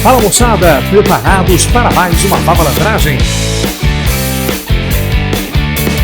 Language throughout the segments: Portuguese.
Fala moçada, preparados para mais uma malandragem?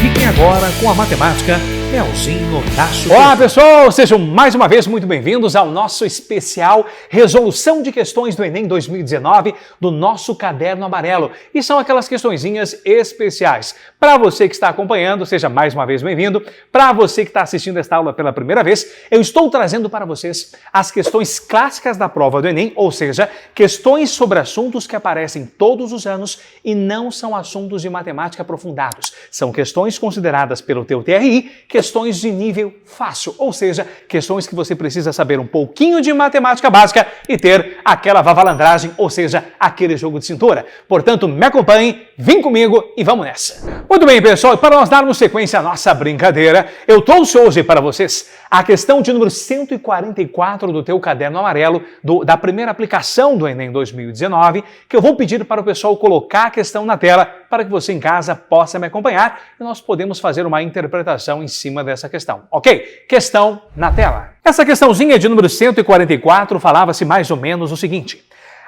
Fiquem agora com a matemática Melzinho da Super. Olá pessoal, sejam mais uma vez muito bem-vindos ao nosso especial Resolução de Questões do Enem 2019 do nosso Caderno Amarelo. E são aquelas questõezinhas especiais. Para você que está acompanhando, seja mais uma vez bem-vindo. Para você que está assistindo esta aula pela primeira vez, eu estou trazendo para vocês as questões clássicas da prova do Enem, ou seja, questões sobre assuntos que aparecem todos os anos e não são assuntos de matemática aprofundados. São questões consideradas pelo teu TRI, questões de nível fácil, ou seja, questões que você precisa saber um pouquinho de matemática básica e ter aquela vavalandragem, ou seja, aquele jogo de cintura. Portanto, me acompanhe, vem comigo e vamos nessa. Muito bem, pessoal, para nós darmos sequência à nossa brincadeira, eu trouxe hoje para vocês a questão de número 144 do teu Caderno Amarelo, da primeira aplicação do Enem 2019, que eu vou pedir para o pessoal colocar a questão na tela para que você em casa possa me acompanhar e nós podemos fazer uma interpretação em cima dessa questão, ok? Questão na tela. Essa questãozinha de número 144 falava-se mais ou menos o seguinte: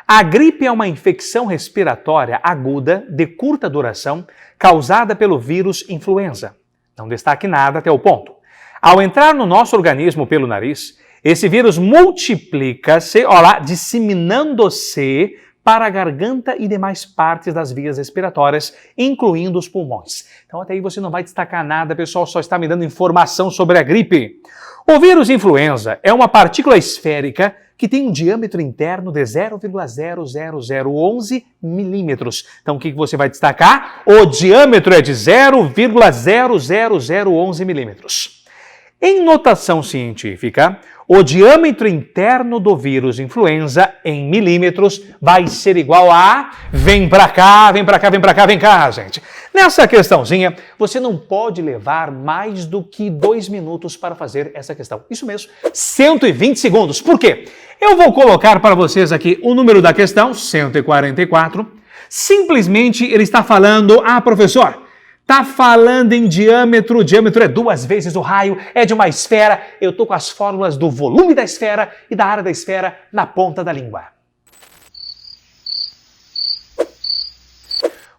a gripe é uma infecção respiratória aguda de curta duração causada pelo vírus influenza. Não destaque nada até o ponto. Ao entrar no nosso organismo pelo nariz, esse vírus multiplica-se, disseminando-se para a garganta e demais partes das vias respiratórias, incluindo os pulmões. Então até aí você não vai destacar nada, pessoal, só está me dando informação sobre a gripe. O vírus influenza é uma partícula esférica que tem um diâmetro interno de 0,00011 milímetros. Então o que você vai destacar? O diâmetro é de 0,00011 milímetros. Em notação científica, o diâmetro interno do vírus influenza em milímetros vai ser igual a... Vem pra cá, vem pra cá, vem pra cá, vem cá, gente. Nessa questãozinha, você não pode levar mais do que 2 minutos para fazer essa questão. Isso mesmo, 120 segundos. Por quê? Eu vou colocar para vocês aqui o número da questão, 144. Simplesmente ele está falando, professor, tá falando em diâmetro, o diâmetro é 2 vezes o raio, é de uma esfera. Eu estou com as fórmulas do volume da esfera e da área da esfera na ponta da língua.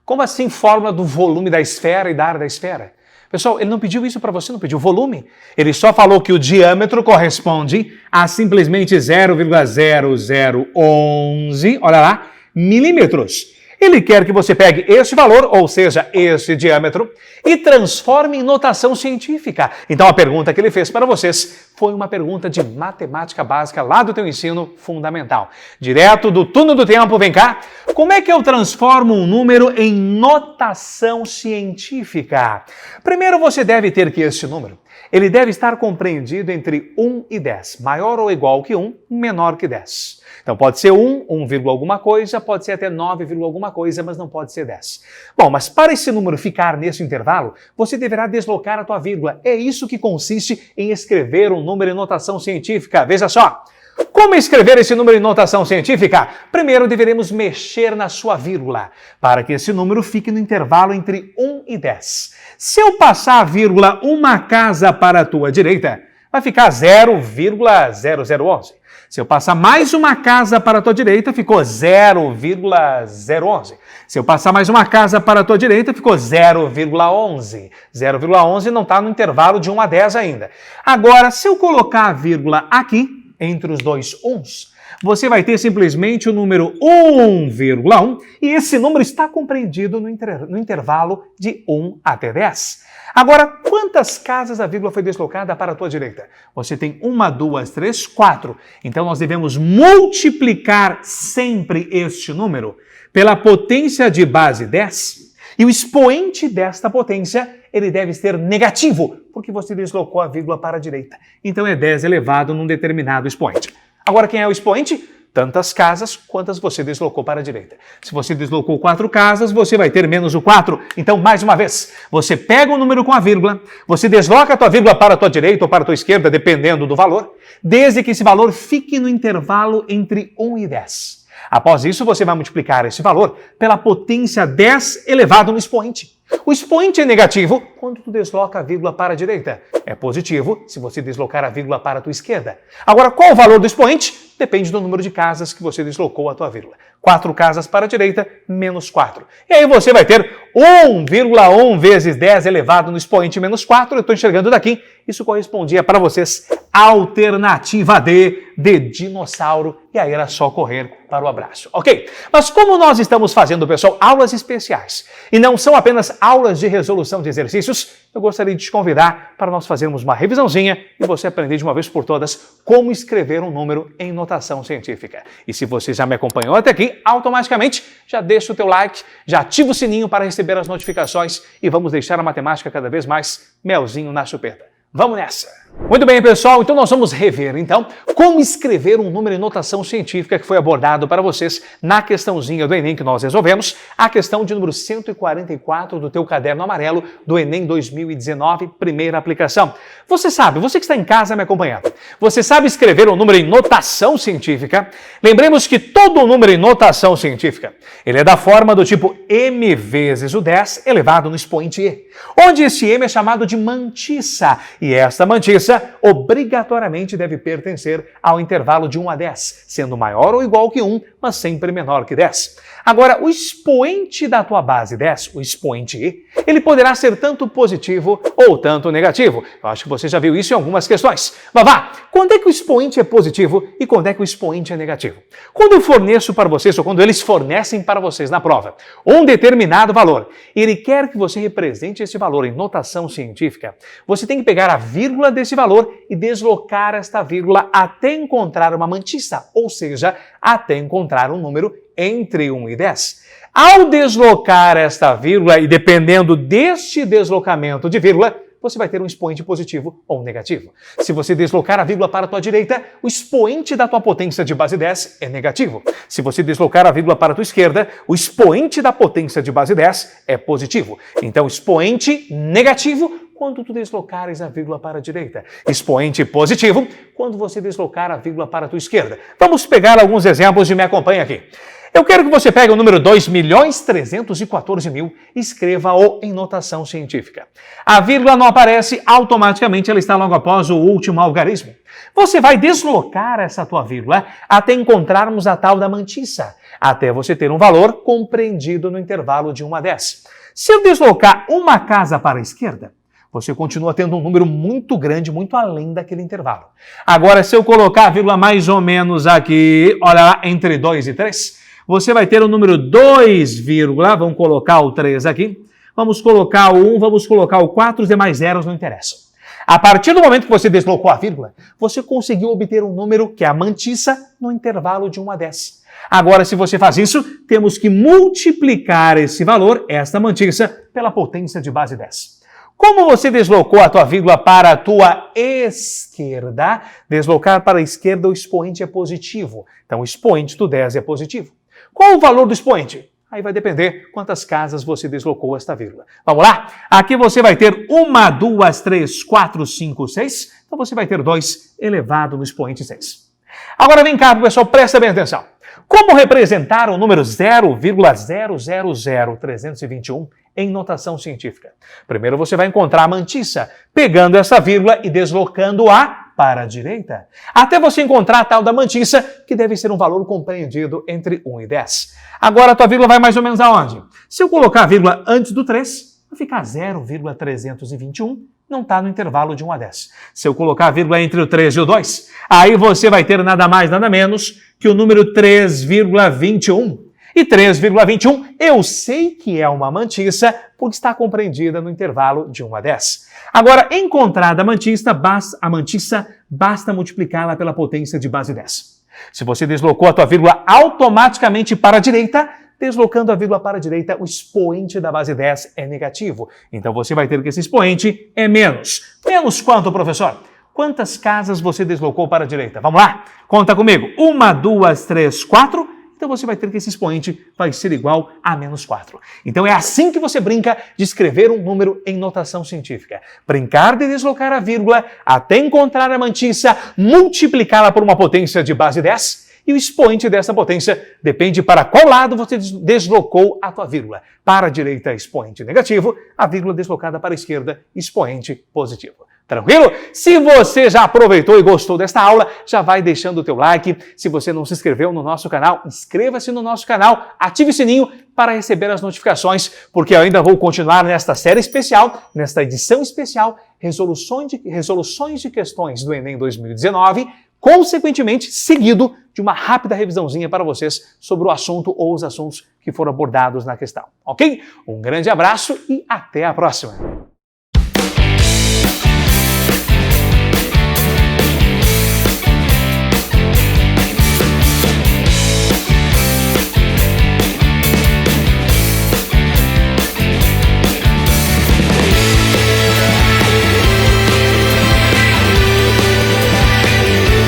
Como assim fórmula do volume da esfera e da área da esfera? Pessoal, ele não pediu isso para você, não pediu volume. Ele só falou que o diâmetro corresponde a simplesmente 0,0011, olha lá, milímetros. Ele quer que você pegue este valor, ou seja, este diâmetro, e transforme em notação científica. Então a pergunta que ele fez para vocês foi uma pergunta de matemática básica lá do teu ensino fundamental. Direto do túnel do tempo, vem cá. Como é que eu transformo um número em notação científica? Primeiro você deve ter que este número, ele deve estar compreendido entre 1 e 10, maior ou igual que 1, menor que 10. Então pode ser 1, 1, alguma coisa, pode ser até 9, alguma coisa, mas não pode ser 10. Bom, mas para esse número ficar nesse intervalo, você deverá deslocar a tua vírgula. É isso que consiste em escrever um número em notação científica. Veja só. Como escrever esse número em notação científica? Primeiro deveremos mexer na sua vírgula, para que esse número fique no intervalo entre 1 e 10. Se eu passar a vírgula uma casa para a tua direita, vai ficar 0,0011. Se eu passar mais uma casa para a tua direita, ficou 0,011. Se eu passar mais uma casa para a tua direita, ficou 0,11. 0,11 não está no intervalo de 1 a 10 ainda. Agora, se eu colocar a vírgula aqui, entre os dois uns, você vai ter simplesmente o número 1,1 e esse número está compreendido no intervalo de 1 até 10. Agora, quantas casas a vírgula foi deslocada para a tua direita? Você tem 1, 2, 3, 4. Então, nós devemos multiplicar sempre este número pela potência de base 10 e o expoente desta potência ele deve ser negativo, porque você deslocou a vírgula para a direita. Então, é 10 elevado num determinado expoente. Agora, quem é o expoente? Tantas casas quantas você deslocou para a direita. Se você deslocou 4 casas, você vai ter menos o 4. Então, mais uma vez, você pega o número com a vírgula, você desloca a tua vírgula para a tua direita ou para a tua esquerda, dependendo do valor, desde que esse valor fique no intervalo entre 1 e 10. Após isso, você vai multiplicar esse valor pela potência 10 elevado no expoente. O expoente é negativo quando tu desloca a vírgula para a direita. É positivo se você deslocar a vírgula para a tua esquerda. Agora, qual o valor do expoente? depende do número de casas que você deslocou a tua vírgula. 4 casas para a direita, menos 4. E aí você vai ter 1,1 vezes 10 elevado no expoente menos 4. Eu estou enxergando daqui. Isso correspondia para vocês alternativa D de dinossauro. E aí era só correr para o abraço, ok? Mas como nós estamos fazendo, pessoal, aulas especiais e não são apenas aulas de resolução de exercícios, eu gostaria de te convidar para nós fazermos uma revisãozinha e você aprender de uma vez por todas como escrever um número em notação científica. E se você já me acompanhou até aqui, automaticamente já deixa o teu like, já ativa o sininho para receber as notificações e vamos deixar a matemática cada vez mais melzinho na chupeta. Vamos nessa! Muito bem, pessoal, então nós vamos rever, então, como escrever um número em notação científica que foi abordado para vocês na questãozinha do Enem que nós resolvemos, a questão de número 144 do teu caderno amarelo do Enem 2019, primeira aplicação. Você sabe, você que está em casa me acompanhando, você sabe escrever um número em notação científica? Lembremos que todo número em notação científica, ele é da forma do tipo m vezes o 10 elevado no expoente e, onde esse m é chamado de mantissa, e esta mantissa obrigatoriamente deve pertencer ao intervalo de 1 a 10, sendo maior ou igual que 1, mas sempre menor que 10. Agora, o expoente da tua base 10, o expoente E, ele poderá ser tanto positivo ou tanto negativo. Eu acho que você já viu isso em algumas questões. Vavá, quando é que o expoente é positivo e quando é que o expoente é negativo? Quando eu forneço para vocês, ou quando eles fornecem para vocês na prova, um determinado valor, e ele quer que você represente esse valor em notação científica, você tem que pegar a vírgula desse valor e deslocar esta vírgula até encontrar uma mantissa, ou seja, até encontrar um número entre 1 e 10. Ao deslocar esta vírgula, e dependendo deste deslocamento de vírgula, você vai ter um expoente positivo ou negativo. Se você deslocar a vírgula para a tua direita, o expoente da tua potência de base 10 é negativo. Se você deslocar a vírgula para a tua esquerda, o expoente da potência de base 10 é positivo. Então, expoente negativo quando tu deslocares a vírgula para a direita. Expoente positivo quando você deslocar a vírgula para a tua esquerda. Vamos pegar alguns exemplos e me acompanha aqui. Eu quero que você pegue o número 2.314.000 e escreva-o em notação científica. A vírgula não aparece, automaticamente ela está logo após o último algarismo. Você vai deslocar essa tua vírgula até encontrarmos a tal da mantissa, até você ter um valor compreendido no intervalo de 1 a 10. Se eu deslocar uma casa para a esquerda, você continua tendo um número muito grande, muito além daquele intervalo. Agora, se eu colocar a vírgula mais ou menos aqui, olha lá, entre 2 e 3, você vai ter o número 2, vamos colocar o 3 aqui, vamos colocar o 1, vamos colocar o 4, os demais zeros não interessam. A partir do momento que você deslocou a vírgula, você conseguiu obter um número que é a mantissa no intervalo de 1 a 10. Agora, se você faz isso, temos que multiplicar esse valor, esta mantissa, pela potência de base 10. Como você deslocou a tua vírgula para a tua esquerda, deslocar para a esquerda o expoente é positivo. Então, o expoente do 10 é positivo. Qual o valor do expoente? Aí vai depender quantas casas você deslocou esta vírgula. Vamos lá? Aqui você vai ter 1, 2, 3, 4, 5, 6. Então, você vai ter 2 elevado no expoente 6. Agora vem cá, pessoal, presta bem atenção. Como representar o número 0,000321 em notação científica? Primeiro você vai encontrar a mantissa, pegando essa vírgula e deslocando-a para a direita, até você encontrar a tal da mantissa, que deve ser um valor compreendido entre 1 e 10. Agora a tua vírgula vai mais ou menos aonde? Se eu colocar a vírgula antes do 3, vai ficar 0,321, não está no intervalo de 1 a 10. Se eu colocar a vírgula entre o 3 e o 2, aí você vai ter nada mais, nada menos que o número 3,21. E 3,21 eu sei que é uma mantissa porque está compreendida no intervalo de 1 a 10. Agora, encontrada a mantissa, basta multiplicá-la pela potência de base 10. Se você deslocou a tua vírgula automaticamente para a direita, deslocando a vírgula para a direita, o expoente da base 10 é negativo. Então você vai ter que esse expoente é menos. Menos quanto, professor? Quantas casas você deslocou para a direita? Vamos lá? Conta comigo. 1, 2, 3, 4. Então você vai ter que esse expoente vai ser igual a menos 4. Então é assim que você brinca de escrever um número em notação científica. Brincar de deslocar a vírgula até encontrar a mantissa, multiplicá-la por uma potência de base 10 e o expoente dessa potência depende para qual lado você deslocou a tua vírgula. Para a direita, expoente negativo, a vírgula deslocada para a esquerda, expoente positivo. Tranquilo? Se você já aproveitou e gostou desta aula, já vai deixando o teu like. Se você não se inscreveu no nosso canal, inscreva-se no nosso canal, ative o sininho para receber as notificações, porque eu ainda vou continuar nesta série especial, nesta edição especial, resoluções de questões do Enem 2019, consequentemente seguido de uma rápida revisãozinha para vocês sobre o assunto ou os assuntos que foram abordados na questão, ok? Um grande abraço e até a próxima!